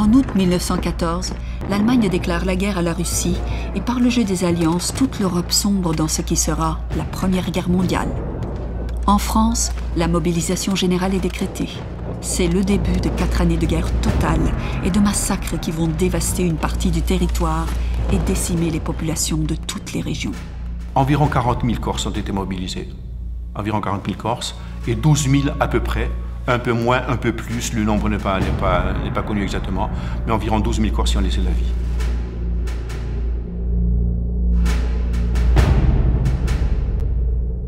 En août 1914, l'Allemagne déclare la guerre à la Russie et par le jeu des alliances, toute l'Europe sombre dans ce qui sera la Première Guerre mondiale. En France, la mobilisation générale est décrétée. C'est le début de 4 années de guerre totale et de massacres qui vont dévaster une partie du territoire et décimer les populations de toutes les régions. Environ 40 000 Corses ont été mobilisés. Environ 40 000 Corses et 12 000 à peu près. Un peu moins, un peu plus, le nombre n'est pas connu exactement, mais environ 12 000 Corses y ont laissé la vie.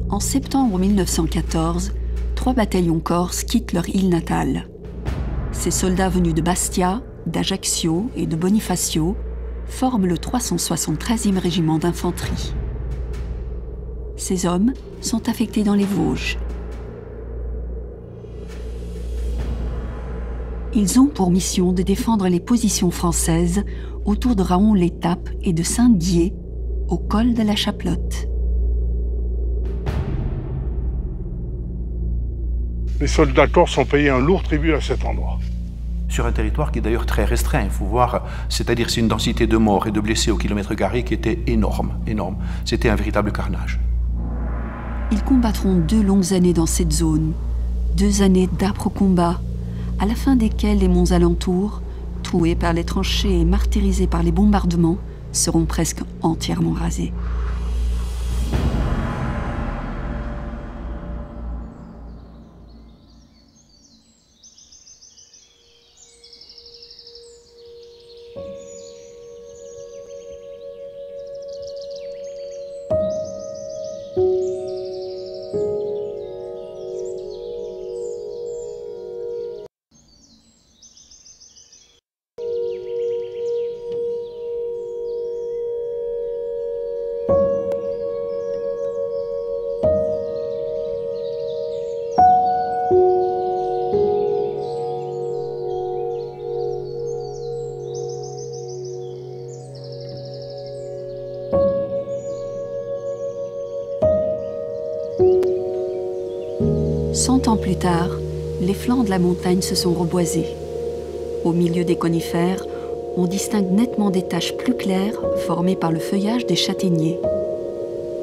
En septembre 1914, 3 bataillons corses quittent leur île natale. Ces soldats venus de Bastia, d'Ajaccio et de Bonifacio forment le 373e régiment d'infanterie. Ces hommes sont affectés dans les Vosges. Ils ont pour mission de défendre les positions françaises autour de Raon-l'Étape et de Saint-Dié, au col de la Chaplotte. Les soldats corses ont payé un lourd tribut à cet endroit. Sur un territoire qui est d'ailleurs très restreint, il faut voir, c'est-à-dire c'est une densité de morts et de blessés au kilomètre carré qui était énorme, énorme. C'était un véritable carnage. Ils combattront 2 longues années dans cette zone, 2 années d'âpres combats, à la fin desquels les monts alentours, troués par les tranchées et martyrisés par les bombardements, seront presque entièrement rasés. Cent ans plus tard, les flancs de la montagne se sont reboisés. Au milieu des conifères, on distingue nettement des taches plus claires formées par le feuillage des châtaigniers.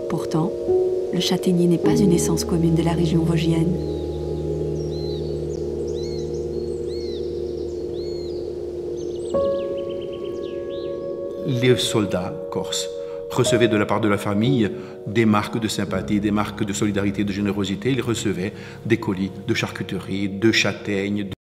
Pourtant, le châtaignier n'est pas une essence commune de la région vosgienne. Les soldats corses recevaient de la part de la famille des marques de sympathie, des marques de solidarité, de générosité. Ils recevaient des colis de charcuterie, de châtaignes,